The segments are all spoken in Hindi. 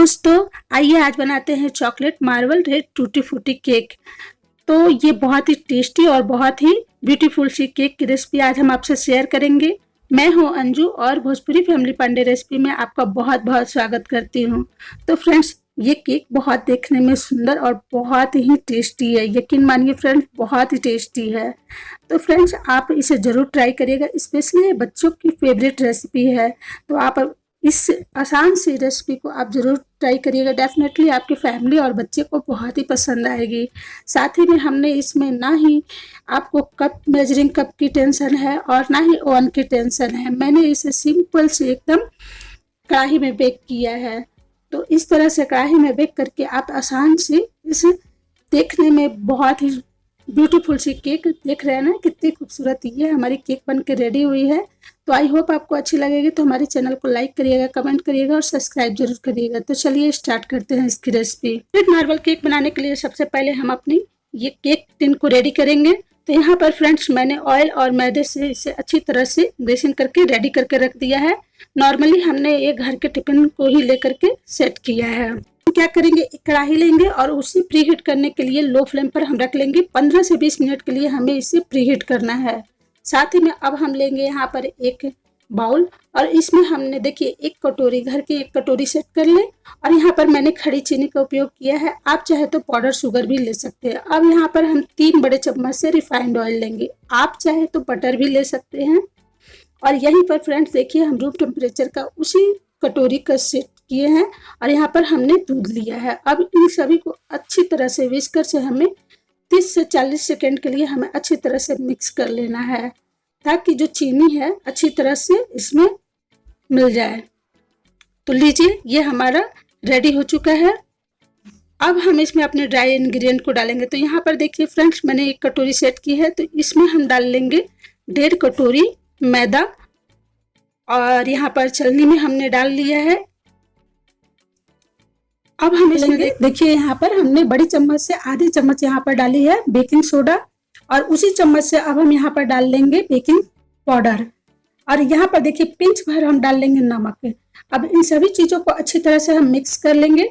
दोस्तों, आइए आज बनाते हैं chocolate marble red tutti frutti cake. तो ये बहुत ही टेस्टी और बहुत ही ब्यूटीफुल सी केक की रेसिपी आज हम आपसे शेयर करेंगे। मैं हूं अंजू और भोजपुरी फैमिली पांडे रेसिपी में आपका बहुत बहुत स्वागत करती हूं। तो फ्रेंड्स, ये केक बहुत देखने में सुंदर और बहुत ही टेस्टी है। यकीन मानिए फ्रेंड्स, बहुत ही टेस्टी है। तो फ्रेंड्स, आप इसे ज़रूर ट्राई करिएगा। स्पेशली बच्चों की फेवरेट रेसिपी है, तो आप इस आसान सी रेसिपी को आप ज़रूर ट्राई करिएगा। डेफिनेटली आपकी फैमिली और बच्चे को बहुत ही पसंद आएगी। साथ ही में हमने इसमें ना ही आपको कप मेजरिंग कप की टेंशन है और ना ही ओवन की टेंशन है। मैंने इसे सिंपल से एकदम कढ़ाई में बेक किया है। तो इस तरह से कढ़ाई में बेक करके आप आसान से इस देखने में बहुत ही ब्यूटीफुल सी केक देख रहे हैं ना, कितनी खूबसूरत ये हमारी केक बन के रेडी हुई है। तो आई होप आपको अच्छी लगेगी। तो हमारे चैनल को लाइक करिएगा, कमेंट करिएगा और सब्सक्राइब जरूर करिएगा। तो चलिए स्टार्ट करते हैं इसकी रेसिपी। रेड मार्बल केक बनाने के लिए सबसे पहले हम अपनी ये केक टिन को रेडी करेंगे। तो यहाँ पर फ्रेंड्स, मैंने ऑयल और मैदे से इसे अच्छी तरह से ग्रेसिंग करके रेडी करके रख दिया है। नॉर्मली हमने ये घर के टिफिन को ही लेकर के सेट किया है। क्या करेंगे, एक कढ़ाई लेंगे और उसे प्री हीट करने के लिए लो फ्लेम पर हम रख लेंगे। 15 से 20 मिनट के लिए हमें इसे प्री हीट करना है। साथ ही में अब हम लेंगे यहाँ पर एक बाउल और इसमें हमने देखिए एक कटोरी, घर की एक कटोरी सेट कर ले। और यहाँ पर मैंने खड़ी चीनी का उपयोग किया है। आप चाहे तो पाउडर शुगर भी ले सकते हैं। अब यहाँ पर हम 3 बड़े चम्मच से रिफाइंड ऑयल लेंगे। आप चाहे तो बटर भी ले सकते हैं। और यहीं पर फ्रेंड्स देखिए, हम रूम टेम्परेचर का उसी कटोरी का सेट किए हैं और यहाँ पर हमने दूध लिया है। अब इन सभी को अच्छी तरह से विस्कर से हमें 30 से 40 सेकेंड के लिए हमें अच्छी तरह से मिक्स कर लेना है, ताकि जो चीनी है अच्छी तरह से इसमें मिल जाए। तो लीजिए, ये हमारा रेडी हो चुका है। अब हम इसमें अपने ड्राई इंग्रेडिएंट को डालेंगे। तो यहाँ पर देखिए फ्रेंड्स, मैंने एक कटोरी सेट की है। तो इसमें हम डाल लेंगे 1.5 कटोरी मैदा और यहाँ पर छलनी में हमने डाल लिया है। अब हम इसमें देखिए, यहाँ पर हमने बड़ी चम्मच से आधी चम्मच यहाँ पर डाली है बेकिंग सोडा और उसी चम्मच से अब हम यहाँ पर डाल लेंगे बेकिंग पाउडर। और यहाँ पर देखिए पिंच भर हम डाल लेंगे नमक। अब इन सभी चीजों को अच्छी तरह से हम मिक्स कर लेंगे,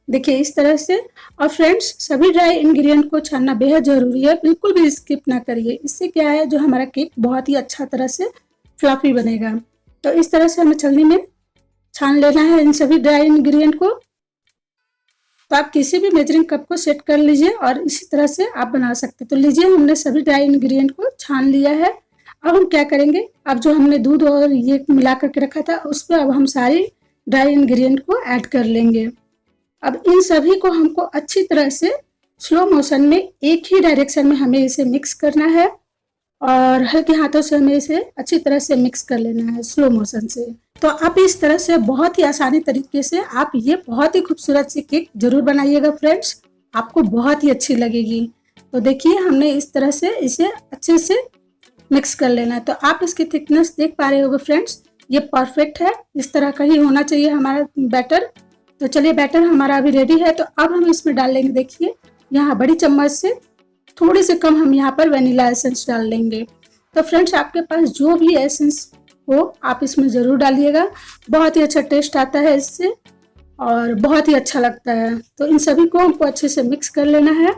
देखिए इस तरह से। और फ्रेंड्स, सभी ड्राई इंग्रेडिएंट को छानना बेहद जरूरी है, बिल्कुल भी स्किप ना करिए। इससे क्या है, जो हमारा केक बहुत ही अच्छा तरह से फ्लफी बनेगा। तो इस तरह से हमें छलनी में छान लेना है इन सभी ड्राई इंग्रेडिएंट को। तो आप किसी भी मेजरिंग कप को सेट कर लीजिए और इसी तरह से आप बना सकते हैं। तो लीजिए, हमने सभी ड्राई इंग्रेडिएंट को छान लिया है। अब हम क्या करेंगे, अब जो हमने दूध और ये मिला करके रखा था उस पर अब हम सारी ड्राई इंग्रेडिएंट को ऐड कर लेंगे। अब इन सभी को हमको अच्छी तरह से स्लो मोशन में एक ही डायरेक्शन में हमें इसे मिक्स करना है और हल्के हाथों से हमें इसे अच्छी तरह से मिक्स कर लेना है स्लो मोशन से। तो आप इस तरह से बहुत ही आसानी तरीके से आप ये बहुत ही खूबसूरत सी केक जरूर बनाइएगा फ्रेंड्स, आपको बहुत ही अच्छी लगेगी। तो देखिए, हमने इस तरह से इसे अच्छे से मिक्स कर लेना है। तो आप इसकी थिकनेस देख पा रहे होंगे फ्रेंड्स, ये परफेक्ट है। इस तरह का ही होना चाहिए हमारा बैटर। तो चलिए, बैटर हमारा अभी रेडी है। तो अब हम इसमें डाल लेंगे, देखिए यहाँ बड़ी चम्मच से थोड़ी से कम हम यहाँ पर वनीला एसेंस डाल लेंगे। तो फ्रेंड्स, आपके पास जो भी एसेंस हो आप इसमें ज़रूर डालिएगा, बहुत ही अच्छा टेस्ट आता है इससे और बहुत ही अच्छा लगता है। तो इन सभी को हमको अच्छे से मिक्स कर लेना है।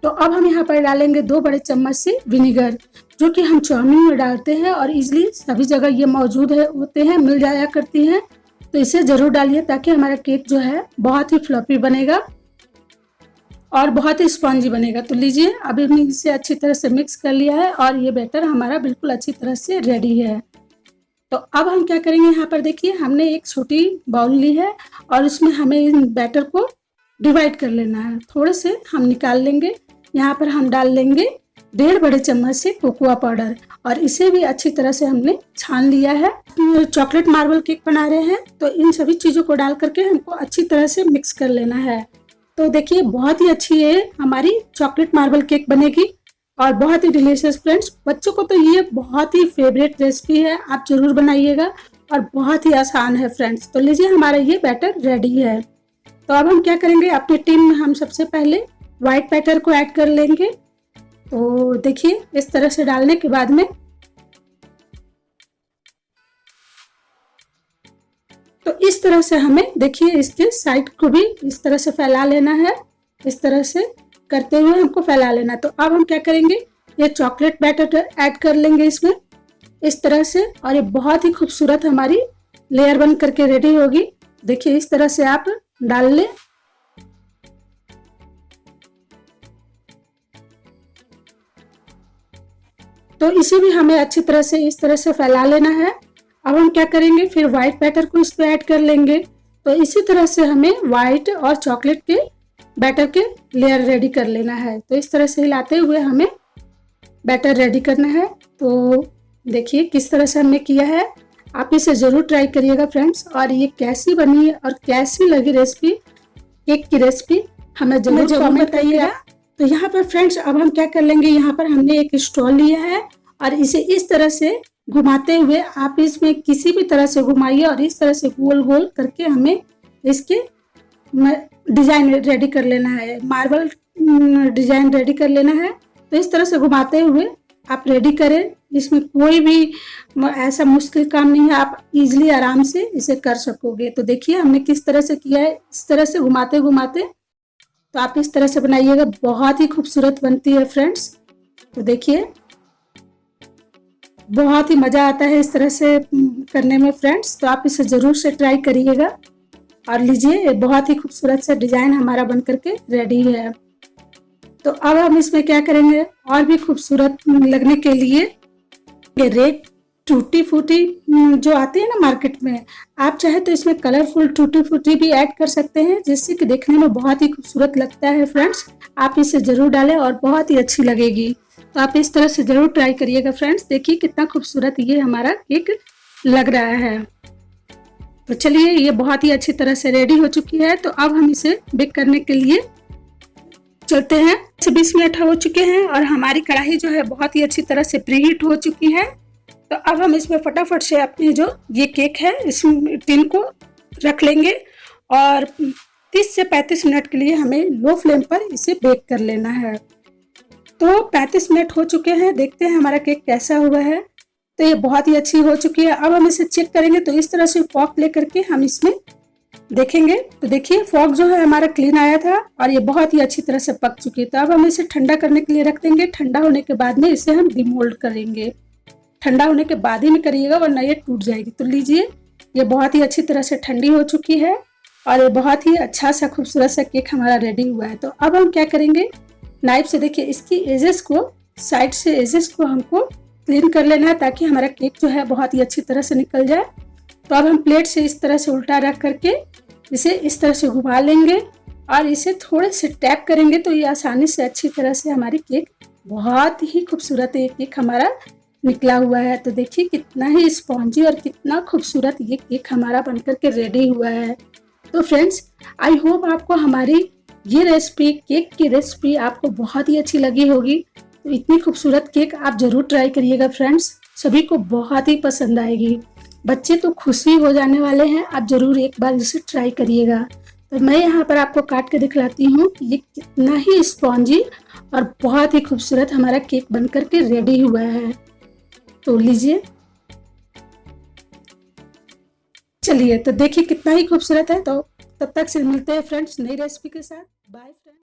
तो अब हम यहाँ पर डालेंगे 2 बड़े चम्मच से विनीगर, जो कि हम चाउमीन में डालते हैं और इजीली सभी जगह ये मौजूद है होते हैं, मिल जाया करती हैं। तो इसे ज़रूर डालिए ताकि हमारा केक जो है बहुत ही फ्लफी बनेगा और बहुत ही स्पॉन्जी बनेगा। तो लीजिए, अभी हमने इसे अच्छी तरह से मिक्स कर लिया है और ये बैटर हमारा बिल्कुल अच्छी तरह से रेडी है। तो अब हम क्या करेंगे, यहाँ पर देखिए हमने एक छोटी बाउल ली है और उसमें हमें इन बैटर को डिवाइड कर लेना है। थोड़े से हम निकाल लेंगे। यहाँ पर हम डाल लेंगे 1.5 बड़े चम्मच से कोकोआ पाउडर और इसे भी अच्छी तरह से हमने छान लिया है। चॉकलेट मार्बल केक बना रहे हैं, तो इन सभी चीज़ों को डाल करके हमको अच्छी तरह से मिक्स कर लेना है। तो देखिए, बहुत ही अच्छी है हमारी चॉकलेट मार्बल केक बनेगी और बहुत ही डिलीशियस फ्रेंड्स। बच्चों को तो ये बहुत ही फेवरेट रेसिपी है, आप जरूर बनाइएगा और बहुत ही आसान है फ्रेंड्स। तो लीजिए, हमारा ये बैटर रेडी है। तो अब हम क्या करेंगे, अपने टिन में हम सबसे पहले व्हाइट बैटर को ऐड कर लेंगे। तो देखिए, इस तरह से डालने के बाद में तो इस तरह से हमें देखिए इसके साइड को भी इस तरह से फैला लेना है। इस तरह से करते हुए हमको फैला लेना। तो अब हम क्या करेंगे, ये चॉकलेट बैटर ऐड कर लेंगे इसमें इस तरह से, और ये बहुत ही खूबसूरत हमारी लेयर बन करके रेडी होगी। देखिए इस तरह से आप डाल लें। तो इसे भी हमें अच्छी तरह से इस तरह से फैला लेना है। अब हम क्या करेंगे, फिर व्हाइट बैटर को इस पे ऐड कर लेंगे। तो इसी तरह से हमें व्हाइट और चॉकलेट के बैटर के लेयर रेडी कर लेना है। तो इस तरह से हिलाते हुए हमें बैटर रेडी करना है। तो देखिए किस तरह से हमने किया है, आप इसे जरूर ट्राई करिएगा फ्रेंड्स। और ये कैसी बनी और कैसी लगी रेसिपी, केक की रेसिपी हमें जरूर कमेंट बताइएगा। तो यहाँ पर फ्रेंड्स अब हम क्या कर लेंगे, यहाँ पर हमने एक स्टॉल लिया है और इसे इस तरह से घुमाते हुए आप इसमें किसी भी तरह से घुमाइए और इस तरह से गोल गोल करके हमें इसके डिजाइन रेडी कर लेना है, मार्बल डिजाइन रेडी कर लेना है। तो इस तरह से घुमाते हुए आप रेडी करें। इसमें कोई भी ऐसा मुश्किल काम नहीं है, आप इजीली आराम से इसे कर सकोगे। तो देखिए हमने किस तरह से किया है, इस तरह से घुमाते घुमाते। तो आप इस तरह से बनाइएगा, बहुत ही खूबसूरत बनती है फ्रेंड्स। तो देखिए बहुत ही मजा आता है इस तरह से करने में फ्रेंड्स। तो आप इसे जरूर से ट्राई करिएगा। और लीजिए बहुत ही खूबसूरत सा डिजाइन हमारा बन करके रेडी है। तो अब हम इसमें क्या करेंगे, और भी खूबसूरत लगने के लिए ये रेड टूटी फूटी जो आती है ना मार्केट में, आप चाहे तो इसमें कलरफुल टूटी फूटी भी ऐड कर सकते हैं, जिससे कि देखने में बहुत ही खूबसूरत लगता है फ्रेंड्स। आप इसे जरूर डालें और बहुत ही अच्छी लगेगी। तो आप इस तरह से जरूर ट्राई करिएगा फ्रेंड्स। देखिए कितना खूबसूरत ये हमारा केक लग रहा है। तो चलिए ये बहुत ही अच्छी तरह से रेडी हो चुकी है। तो अब हम इसे बेक करने के लिए चलते हैं। 20 मिनट हो चुके हैं और हमारी कढ़ाई जो है बहुत ही अच्छी तरह से प्रीहीट हो चुकी है। तो अब हम इसमें फटाफट से अपनी जो ये केक है इस टिन को रख लेंगे और 30 से 35 मिनट के लिए हमें लो फ्लेम पर इसे बेक कर लेना है। तो 35 मिनट हो चुके हैं, देखते हैं हमारा केक कैसा हुआ है। तो ये बहुत ही अच्छी हो चुकी है। अब हम इसे चेक करेंगे। तो इस तरह से फॉक लेकर के हम इसमें देखेंगे। तो देखिए फॉक जो है हमारा क्लीन आया था और ये बहुत ही अच्छी तरह से पक चुकी है। तो अब हम इसे ठंडा करने के लिए रख देंगे। ठंडा होने के बाद में इसे हम डिमोल्ड करेंगे। ठंडा होने के बाद ही में करिएगा वरना ये टूट जाएगी। तो लीजिए ये बहुत ही अच्छी तरह से ठंडी हो चुकी है और ये बहुत ही अच्छा सा खूबसूरत सा केक हमारा रेडी हुआ है। तो अब हम क्या करेंगे, नाइफ से देखिए इसकी एजेस को, साइड से एजेस को हमको क्लीन कर लेना है ताकि हमारा केक जो है बहुत ही अच्छी तरह से निकल जाए। तो अब हम प्लेट से इस तरह से उल्टा रख करके इसे इस तरह से घुमा लेंगे और इसे थोड़े से टैप करेंगे तो ये आसानी से अच्छी तरह से हमारी केक, बहुत ही खूबसूरत ये केक हमारा निकला हुआ है। तो देखिए कितना ही स्पॉन्जी और कितना खूबसूरत ये केक हमारा बनकर के रेडी हुआ है। तो फ्रेंड्स आई होप आपको हमारी ये रेसिपी, केक की रेसिपी आपको बहुत ही अच्छी लगी होगी। तो इतनी खूबसूरत केक आप जरूर ट्राई करिएगा फ्रेंड्स, सभी को बहुत ही पसंद आएगी। बच्चे तो खुशी हो जाने वाले हैं, आप जरूर एक बार इसे ट्राई करिएगा। तो मैं यहाँ पर आपको काट के दिखलाती हूँ कि ये कितना ही स्पॉन्जी और बहुत ही खूबसूरत हमारा केक बनकर के रेडी हुआ है। तो लीजिए, चलिए तो देखिए कितना ही खूबसूरत है। तो तब तक से मिलते हैं फ्रेंड्स नई रेसिपी के साथ। Bye friends.